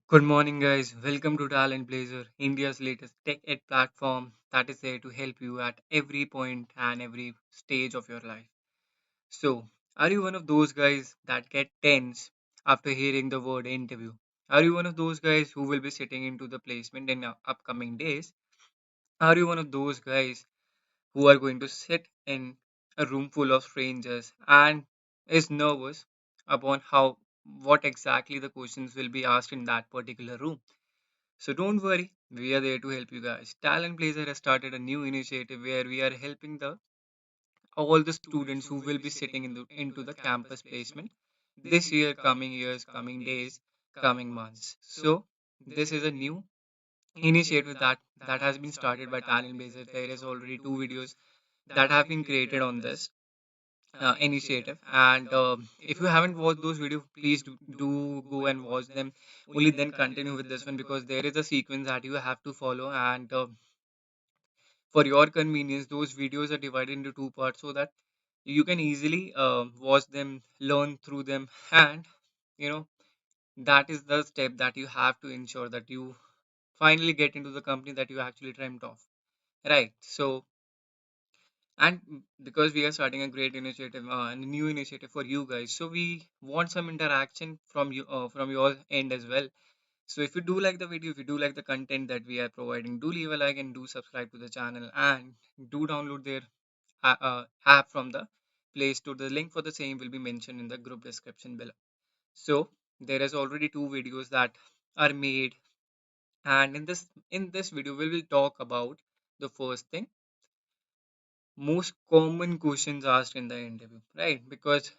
Good morning, guys. Welcome to TalentBlazer, India's latest tech ed platform that is there to help you at every point and every stage of your life. So, are you one of those guys that get tense after hearing the word interview? Are you one of those guys who will be sitting into the placement in upcoming days? Are you one of those guys who are going to sit in a room full of strangers and is nervous upon how what exactly the questions will be asked in that particular room? So don't worry, we are there to help you guys. TalentBlazer has started a new initiative where we are helping the all the students who will be sitting into the campus placement this year, coming years, coming days, coming months. So this is a new initiative that has been started by TalentBlazer. There is already two videos that have been created on this initiative, and if you haven't watched those videos, please do go and watch them. Only then continue with this one because there is a sequence that you have to follow, and for your convenience those videos are divided into two parts so that you can easily watch them, learn through them, and you know that is the step that you have to ensure that you finally get into the company that you actually dreamt of, right? So, and because we are starting a great initiative and a new initiative for you guys, so we want some interaction from your end as well. So if you do like the video, if you do like the content that we are providing, do leave a like and do subscribe to the channel, and do download their app from the Play Store. The link for the same will be mentioned in the group description below. So there is already two videos that are made, and in this video we will talk about the first thing, most common questions asked in the interview, right? Because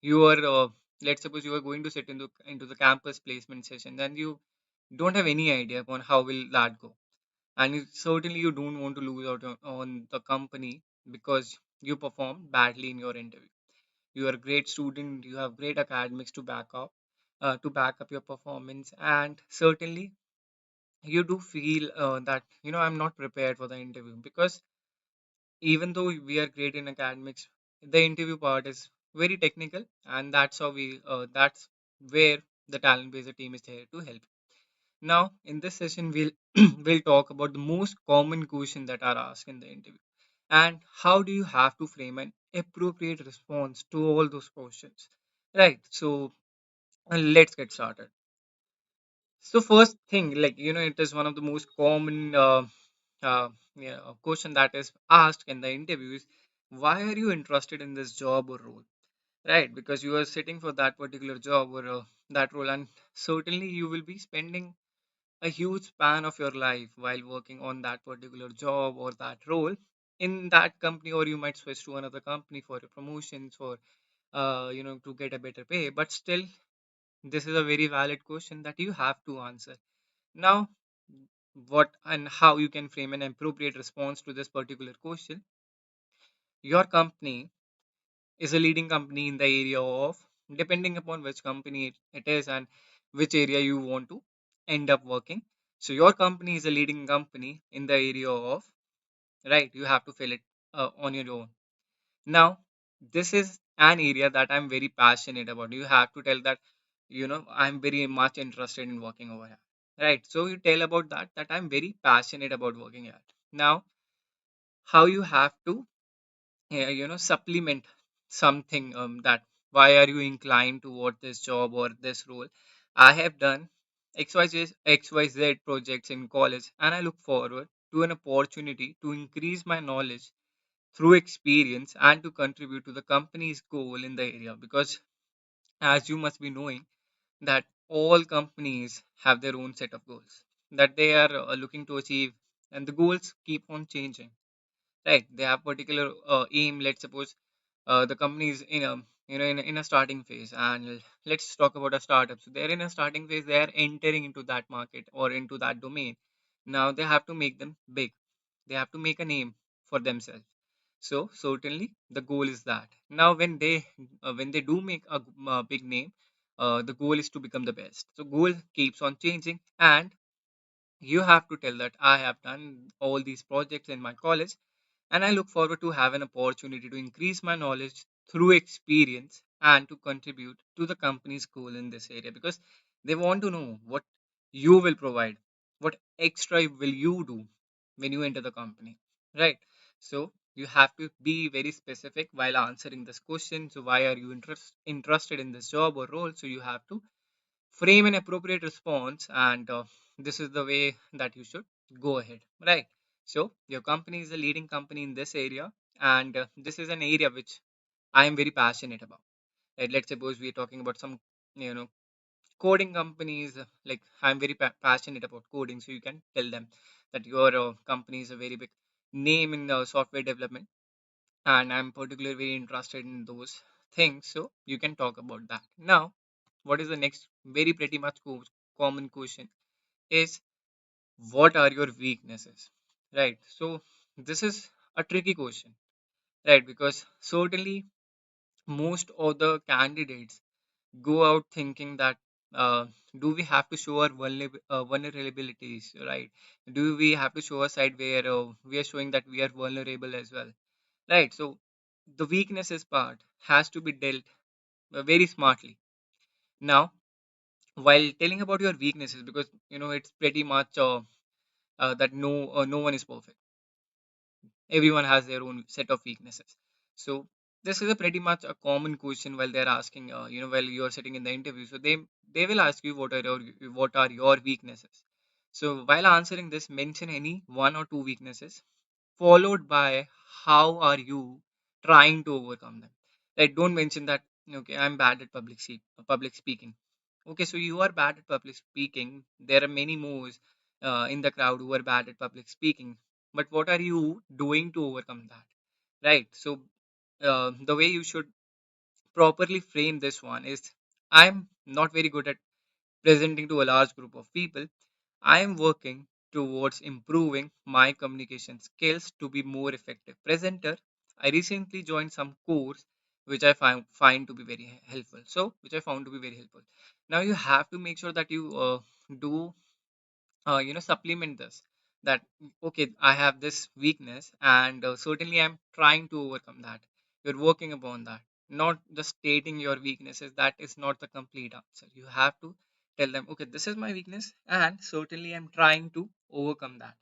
you are let's suppose you are going to sit into the campus placement session and you don't have any idea upon how will that go, and certainly you don't want to lose out on the company because you performed badly in your interview. You are a great student, you have great academics to back up your performance, and certainly you do feel that I'm not prepared for the interview because even though we are great in academics, the interview part is very technical, and that's where the talent based team is here to help. Now, in this session, we'll we'll talk about the most common questions that are asked in the interview, and how do you have to frame an appropriate response to all those questions, right? So, let's get started. So, first thing, it is one of the most common question that is asked in the interviews: why are you interested in this job or role, right? Because you are sitting for that particular job or that role, and certainly you will be spending a huge span of your life while working on that particular job or that role in that company, or you might switch to another company for your promotions, for to get a better pay. But still, this is a very valid question that you have to answer. Now, what and how you can frame an appropriate response to this particular question: your company is a leading company in the area of, depending upon which company it is and which area you want to end up working. So your company is a leading company in the area of, right? You have to fill it on your own. Now, this is an area that I'm very passionate about. You have to tell that, I'm very much interested in working over here, right? So you tell about that I'm very passionate about working here. Now, how you have to supplement something, that why are you inclined toward this job or this role? I have done xyz projects in college, and I look forward to an opportunity to increase my knowledge through experience and to contribute to the company's goal in the area. Because as you must be knowing that all companies have their own set of goals that they are looking to achieve, and the goals keep on changing, right? They have particular aim. Let's suppose the company is in a starting phase, and let's talk about a startup. So they're in a starting phase, they are entering into that market or into that domain. Now they have to make them big, they have to make a name for themselves. So certainly the goal is that now when they do make a big name, the goal is to become the best. So goal keeps on changing, and you have to tell that I have done all these projects in my college, and I look forward to have an opportunity to increase my knowledge through experience and to contribute to the company's goal in this area. Because they want to know what you will provide, what extra will you do when you enter the company, right? So you have to be very specific while answering this question. So why are you interested in this job or role? So you have to frame an appropriate response, and this is the way that you should go ahead, right? So your company is a leading company in this area, and this is an area which I am very passionate about, right? Let's suppose we are talking about some, you know, coding companies, like I'm very passionate about coding, so you can tell them that your company is a very big name in software development, and I'm particularly very interested in those things, so you can talk about that. Now, what is the next very pretty much common question is, what are your weaknesses, right? So this is a tricky question, right? Because certainly most of the candidates go out thinking that, uh, do we have to show our vulnerabilities, right? Do we have to show a side where we are showing that we are vulnerable as well, right? So the weaknesses part has to be dealt very smartly. Now, while telling about your weaknesses, because it's pretty much that no one is perfect, everyone has their own set of weaknesses. So this is a pretty much a common question while they're asking, while you're sitting in the interview. So they will ask you what are your weaknesses. So while answering this, mention any one or two weaknesses, followed by how are you trying to overcome them. Like, don't mention that, okay, I'm bad at public speaking. Okay, so you are bad at public speaking. There are many more in the crowd who are bad at public speaking. But what are you doing to overcome that? Right. So the way you should properly frame this one is, I'm not very good at presenting to a large group of people. I am working towards improving my communication skills to be more effective presenter. I recently joined some course which I find to be very helpful. So, which I found to be very helpful. Now you have to make sure that you do supplement this, that okay, I have this weakness, and certainly I'm trying to overcome that. You're working upon that, not just stating your weaknesses. That is not the complete answer. You have to tell them, okay, this is my weakness, and certainly I'm trying to overcome that.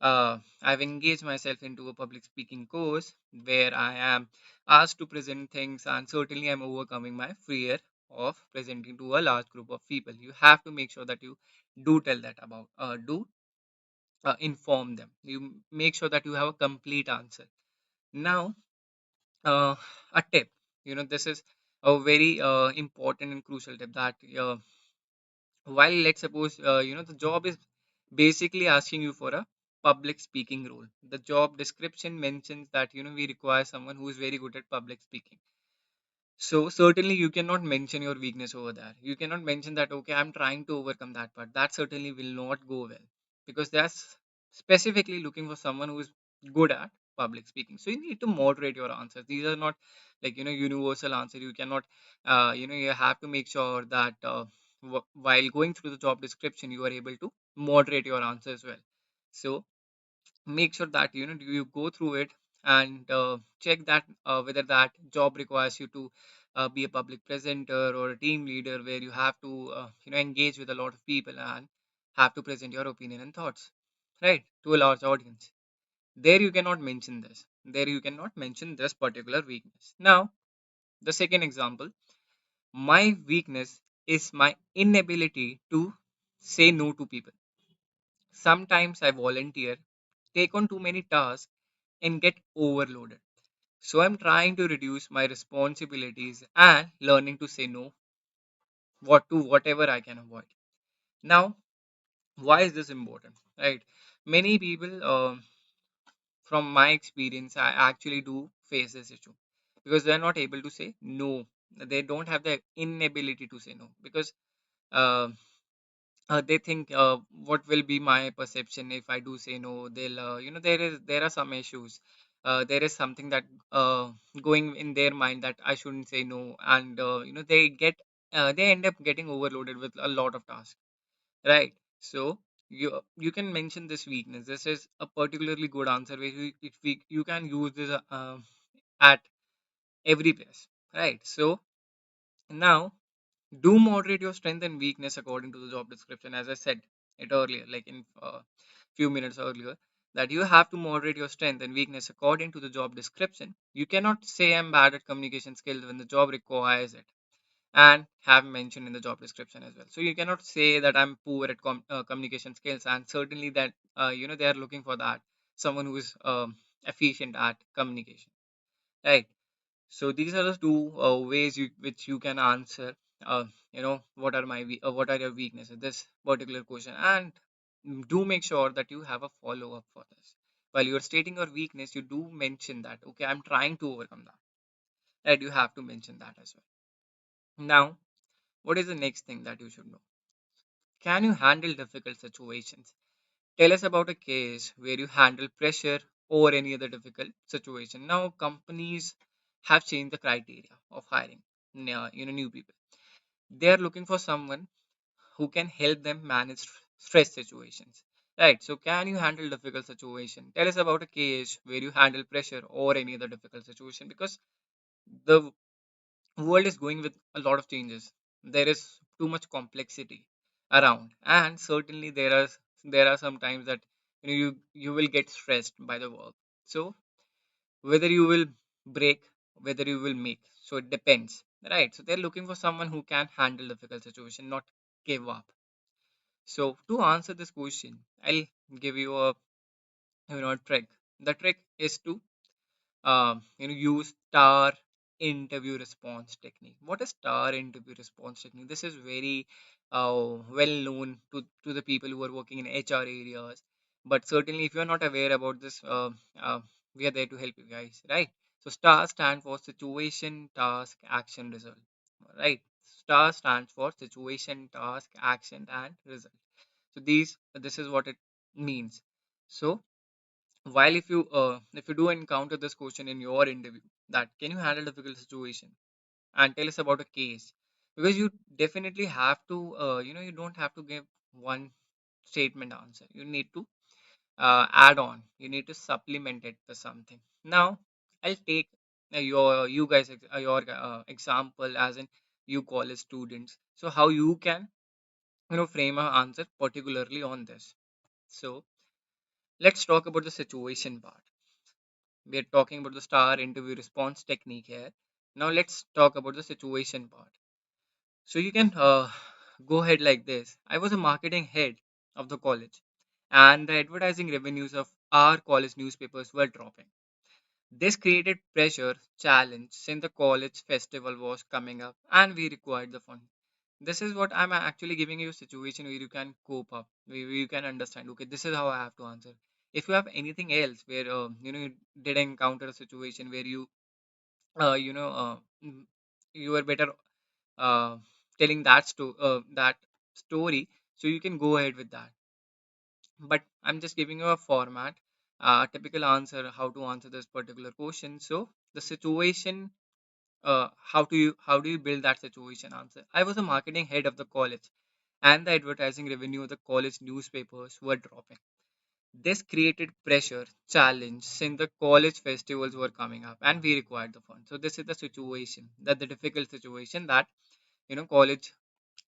I've engaged myself into a public speaking course where I am asked to present things, and certainly I'm overcoming my fear of presenting to a large group of people. You have to make sure that you do tell that about, do inform them. You make sure that you have a complete answer. Now, uh, a tip. This is a very important and crucial tip, that while let's suppose the job is basically asking you for a public speaking role. The job description mentions that we require someone who is very good at public speaking. So certainly you cannot mention your weakness over there. You cannot mention that, okay, I'm trying to overcome that part. That certainly will not go well, because that's specifically looking for someone who is good at public speaking. So you need to moderate your answers. These are not like, universal answer. You cannot, you have to make sure that while going through the job description, you are able to moderate your answer as well. So make sure that you go through it, and check that whether that job requires you to be a public presenter or a team leader, where you have to engage with a lot of people and have to present your opinion and thoughts, right, to a large audience. There you cannot mention this. There you cannot mention this particular weakness. Now, the second example, my weakness is my inability to say no to people. Sometimes I volunteer, take on too many tasks, and get overloaded. So I'm trying to reduce my responsibilities and learning to say no whatever I can avoid. Now, why is this important? Right? Many people, from my experience, I actually do face this issue because they're not able to say no. They don't have the inability to say no because uh, they think, what will be my perception if I do say no. They'll there are some issues. There is something that going in their mind that I shouldn't say no, and they end up getting overloaded with a lot of tasks, right? So you can mention this weakness. This is a particularly good answer where you can use this at every place, right? So now Do moderate your strength and weakness according to the job description, as I said it earlier, like in few minutes earlier, that you have to moderate your strength and weakness according to the job description. You cannot say I'm bad at communication skills when the job requires it, and have mentioned in the job description as well. So you cannot say that I'm poor at communication skills, and certainly that they are looking for that someone who is efficient at communication, right? So these are the two ways which you can answer. What are what are your weaknesses? This particular question, and do make sure that you have a follow up for this. While you are stating your weakness, you do mention that okay, I'm trying to overcome that. Right? You have to mention that as well. Now, what is the next thing that you should know? Can you handle difficult situations? Tell us about a case where you handle pressure or any other difficult situation. Now, companies have changed the criteria of hiring new people. They are looking for someone who can help them manage stress situations. Right. So, can you handle difficult situation? Tell us about a case where you handle pressure or any other difficult situation, because the world is going with a lot of changes. There is too much complexity around, and certainly there are some times that you will get stressed by the work. So whether you will break, whether you will make, so it depends, right? So they're looking for someone who can handle difficult situation, not give up. So to answer this question, I'll give you a trick. The trick is to use star interview response technique. What is star interview response technique? This is very well known to the people who are working in HR areas, but certainly if you are not aware about this, we are there to help you guys, right? So star stands for situation, task, action, result, right? Star stands for situation, task, action, and result. So this is what it means. So while if you do encounter this question in your interview, that can you handle difficult situation and tell us about a case, because you definitely have to you don't have to give one statement answer. You need to add on, you need to supplement it with something. Now I'll take you guys your example, as in you college students, so how you can frame an answer particularly on this. So let's talk about the situation part. We're talking about the star interview response technique here. Now let's talk about the situation part. So you can go ahead like this. I was a marketing head of the college, and the advertising revenues of our college newspapers were dropping. This created pressure, challenge, since the college festival was coming up and we required the fund. This is what I'm actually giving you a situation where you can cope up, where you can understand, okay, this is how I have to answer. If you have anything else where you did encounter a situation where you uh, you know uh, mm, you are better uh, telling that story, so you can go ahead with that. But I'm just giving you a format, typical answer, how to answer this particular question. So the situation, how do you build that situation answer? I was a marketing head of the college, and the advertising revenue of the college newspapers were dropping. This created pressure, challenge, since the college festivals were coming up and we required the funds. So this is the situation, that the difficult situation, that college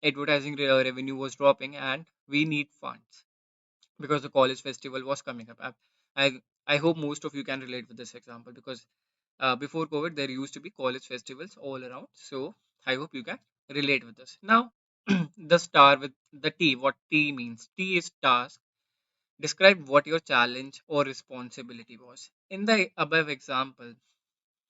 advertising revenue was dropping and we need funds because the college festival was coming up. I hope most of you can relate with this example, because before COVID there used to be college festivals all around. So I hope you can relate with this. Now the star with the T, what T means? T is task. Describe what your challenge or responsibility was. In the above example,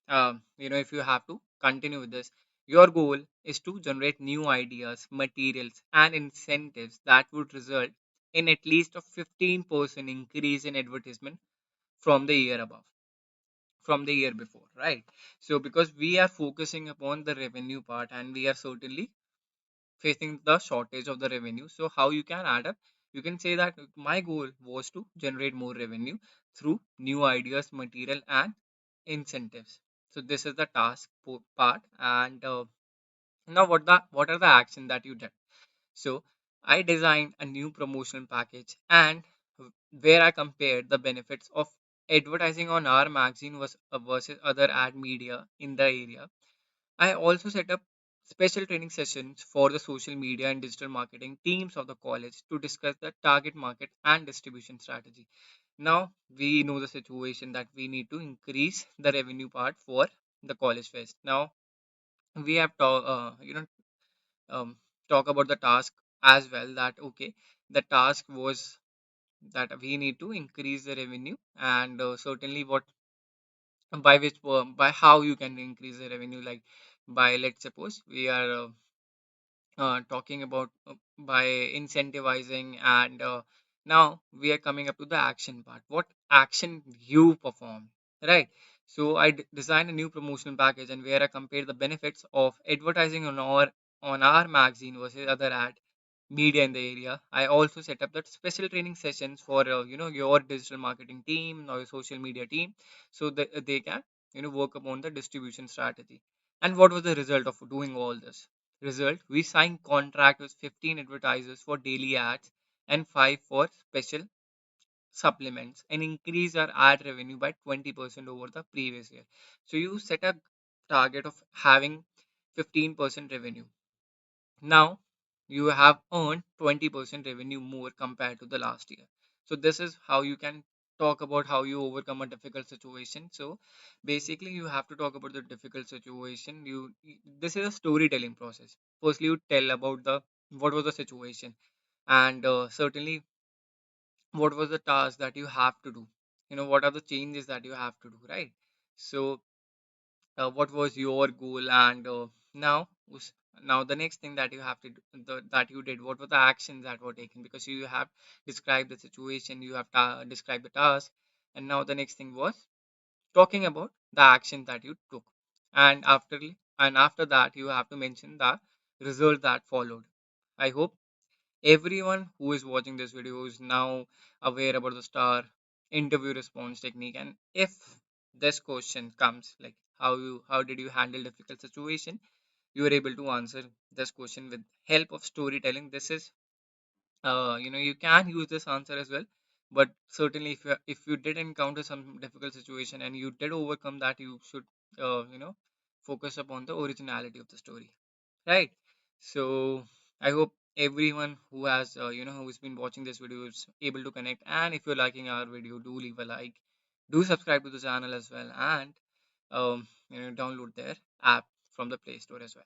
if you have to continue with this, your goal is to generate new ideas, materials, and incentives that would result in at least a 15% increase in advertisement from the year above, from the year before, right? So, because we are focusing upon the revenue part and we are certainly facing the shortage of the revenue. So how you can add up? You can say that my goal was to generate more revenue through new ideas, material, and incentives. So this is the task part. And now what are the action that you did? So I designed a new promotional package, and where I compared the benefits of advertising on our magazine was versus other ad media in the area. I also set up special training sessions for the social media and digital marketing teams of the college to discuss the target market and distribution strategy. Now we know the situation that we need to increase the revenue part for the college fest. Now we have to um, talk about the task as well, that okay, the task was that we need to increase the revenue, and certainly what, by which by how you can increase the revenue, like by, let's suppose we are talking about by incentivizing, and now we are coming up to the action part, what action you perform, right? So designed a new promotional package, and where I compare the benefits of advertising on our magazine versus other ad media in the area. I also set up that special training sessions for your digital marketing team or your social media team, so that they can work upon the distribution strategy. And what was the result of doing all this? Result: we signed contract with 15 advertisers for daily ads and 5 for special supplements, and increase our ad revenue by 20% over the previous year. So you set a target of having 15% revenue. Now you have earned 20% revenue more compared to the last year. So this is how you can talk about how you overcome a difficult situation. So basically you have to talk about the difficult situation. This is a storytelling process. Firstly, you tell about the what was the situation, and certainly what was the task that you have to do. What are the changes that you have to do, right? So what was your goal, and now the next thing that you have to do, that you did, what were the actions that were taken, because you have described the situation, you have described the task, and now the next thing was talking about the action that you took, and after that you have to mention the result that followed. I hope everyone who is watching this video is now aware about the star interview response technique. And if this question comes, like how did you handle difficult situation, you are able to answer this question with help of storytelling. This is you can use this answer as well, but certainly if you did encounter some difficult situation and you did overcome that, you should focus upon the originality of the story, right? So I hope everyone who has who's been watching this video is able to connect. And if you're liking our video, do leave a like, do subscribe to the channel as well, and download their app from the Play Store as well.